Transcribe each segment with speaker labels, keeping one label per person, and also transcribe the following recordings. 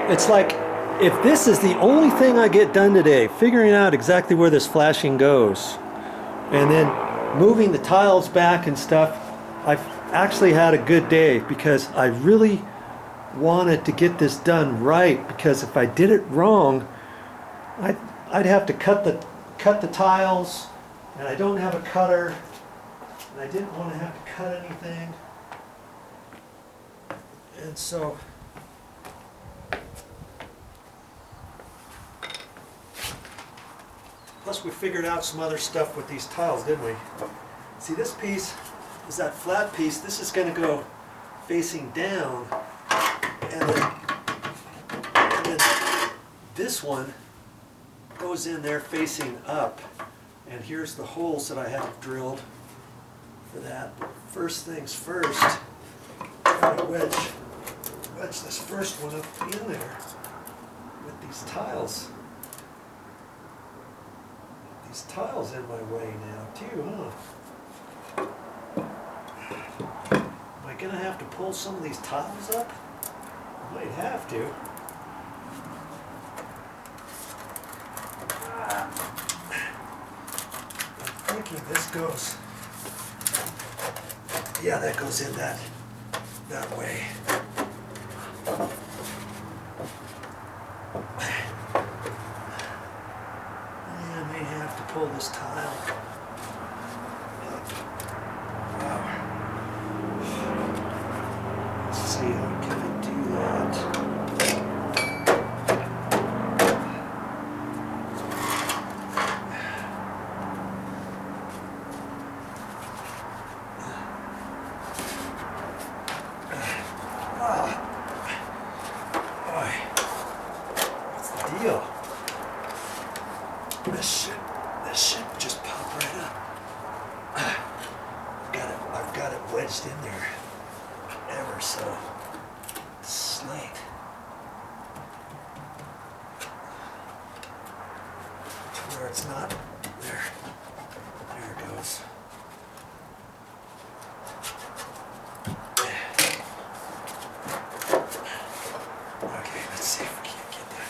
Speaker 1: It's like, if this is the only thing I get done today, figuring out exactly where this flashing goes, and then moving the tiles back and stuff, I've actually had a good day, because I really wanted to get this done right, because if I did it wrong, I'd have to cut the tiles, and I don't have a cutter, and I didn't want to have to cut anything, and so plus we figured out some other stuff with these tiles, didn't we? See, this piece is that flat piece. This is going to go facing down, and then this one goes in there facing up, and here's the holes that I have drilled for that. But first things first, I gotta wedge this first one up in there with these tiles. These tiles in my way now too, huh? Am I gonna have to pull some of these tiles up? I might have to. I'm thinking this goes, yeah, that goes in that way. I may have to pull this tile up. Let's see, how can I do that? This should just pop right up. I've got it wedged in there ever so slight. To where it's not there. There it goes. Okay, let's see if we can get that.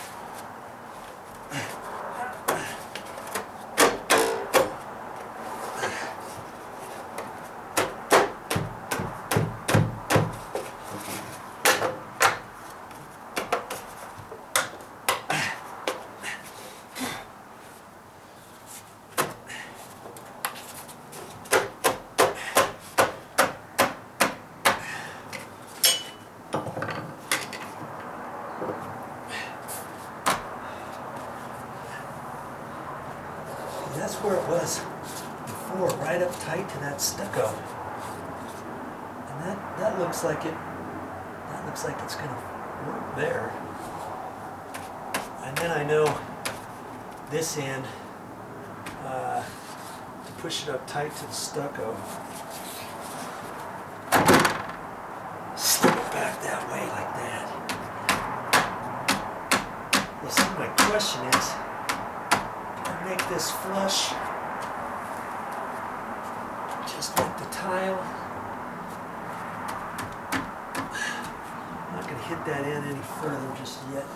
Speaker 1: That's where it was before, right up tight to that stucco. And that looks like it's gonna work there. And then I know this end, to push it up tight to the stucco, slip it back that way like that. You see, my question is, make this flush just like the tile. I'm not going to hit that end any further just yet.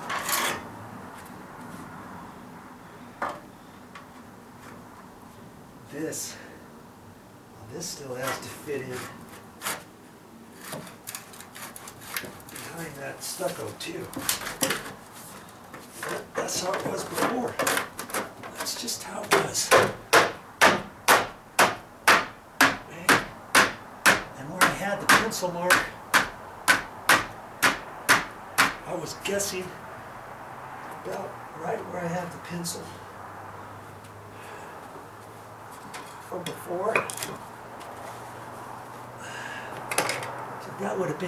Speaker 1: This still has to fit in behind that stucco too. That's how it was before. That's just how it was. And where I had the pencil mark, I was guessing about right where I had the pencil from before. So that would have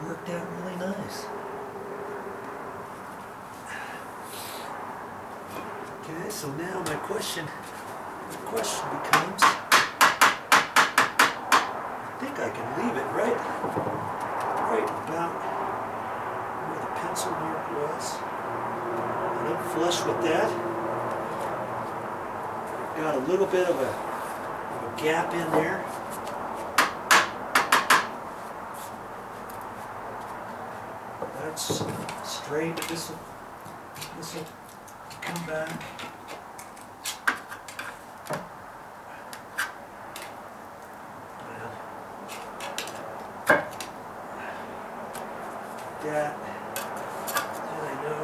Speaker 1: worked out really nice. Okay, so now my question becomes, I think I can leave it right about where the pencil mark was, and I'm flush with that. Got a little bit of a gap in there. that's straight. This will come back. That, and I know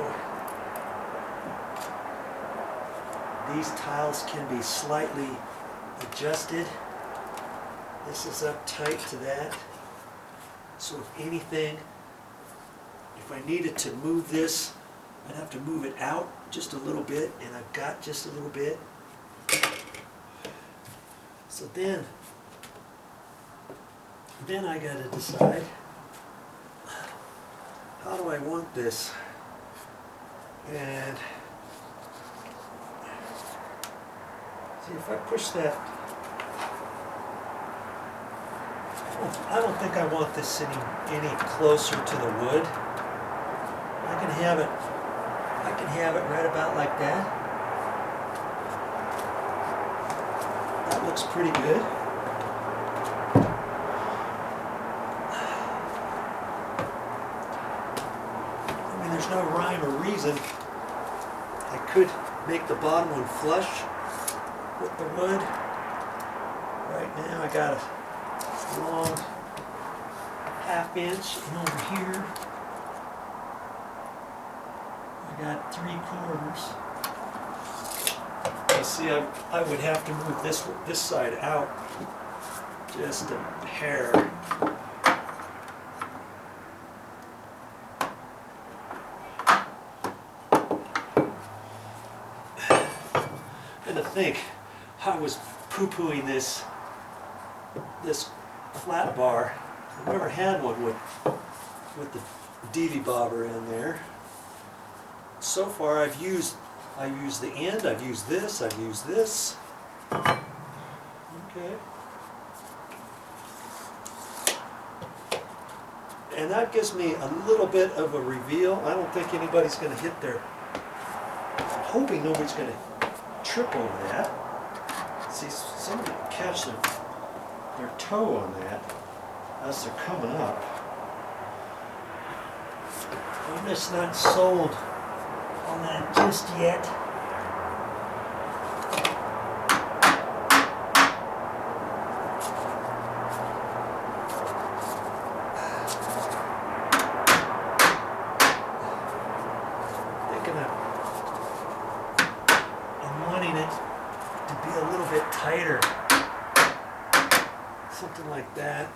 Speaker 1: these tiles can be slightly adjusted. This is up tight to that. So if anything, if I needed to move this, I'd have to move it out just a little bit, and I've got just a little bit. So then I got to decide, how do I want this? And see, if I push that, I don't think I want this sitting any closer to the wood. I can have it right about like that. That looks pretty good. I mean, there's no rhyme or reason. I could make the bottom one flush with the wood. Right now I got a long 1/2 inch, and over here I got 3/4. You see, I would have to move this side out just a hair. And to think, I was poo-pooing this flat bar. I've never had one with the DV bobber in there. So far I've used the end, I've used this, I've used this. Okay. And that gives me a little bit of a reveal. I don't think anybody's going to hit their, I'm hoping nobody's going to trip over that. See, somebody catch their toe on that as they're coming up. I'm just not sold on that just yet. I'm wanting it to be a little bit tighter. Something like that.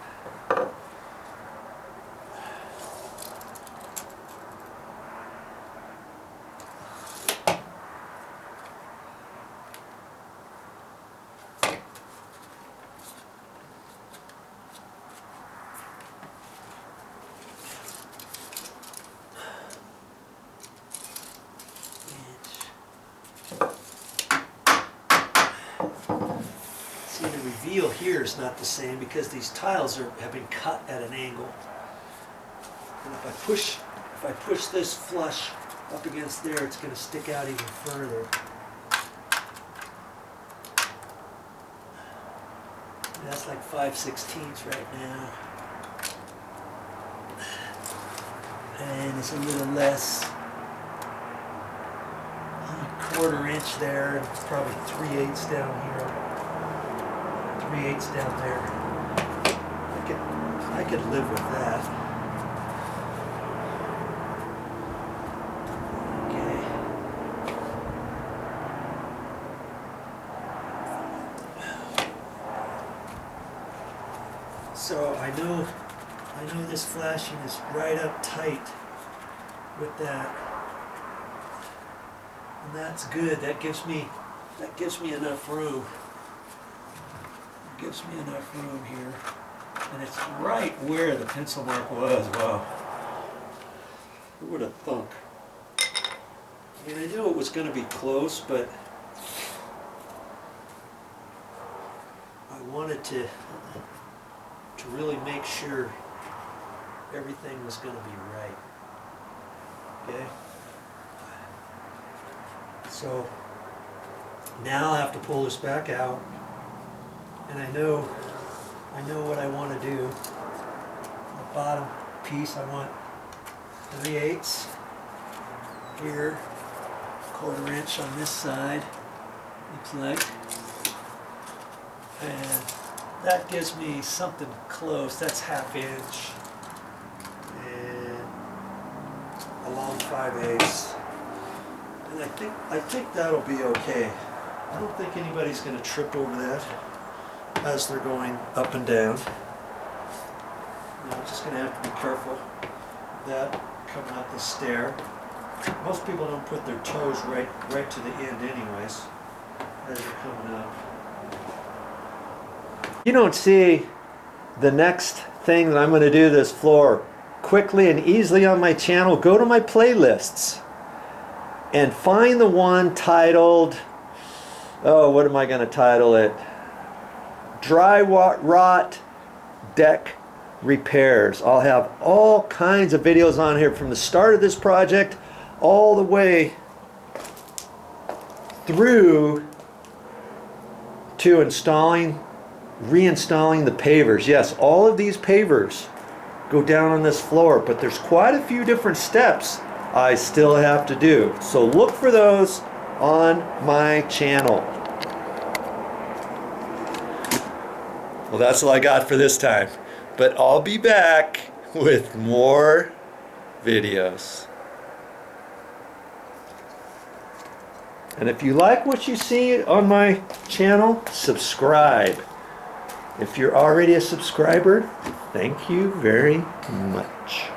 Speaker 1: See, the reveal here is not the same because these tiles have been cut at an angle. And if I push this flush up against there, it's going to stick out even further. And that's like 5/16 right now. And it's a little less. 1/4 inch there, and probably 3/8 down here. 3/8 down there. I could live with that. Okay. So I know this flashing is right up tight with that. And that's good. That gives me enough room. It gives me enough room here. And it's right where the pencil mark was. Wow. Who would have thunk? I mean, I knew it was going to be close, but I wanted to really make sure everything was going to be right. Okay? So now I'll have to pull this back out, and I know what I want to do. The bottom piece, I want 3/8 here, 1/4 inch on this side, looks like, and that gives me something close. That's 1/2 inch and along 5/8, and I think that'll be okay. I don't think anybody's going to trip over that as they're going up and down. I'm just going to have to be careful of that coming up the stair. Most people don't put their toes right to the end anyways as they're coming up. You don't see the next thing that I'm going to do this floor quickly and easily on my channel. Go to my playlists and find the one titled, oh, what am I going to title it? Dryrotdeck repairs. I'll have all kinds of videos on here from the start of this project all the way through to reinstalling the pavers. Yes, all of these pavers go down on this floor, but there's quite a few different steps I still have to do. So look for those on my channel. Well, that's all I got for this time, but I'll be back with more videos. And if you like what you see on my channel, subscribe. If you're already a subscriber, thank you very much.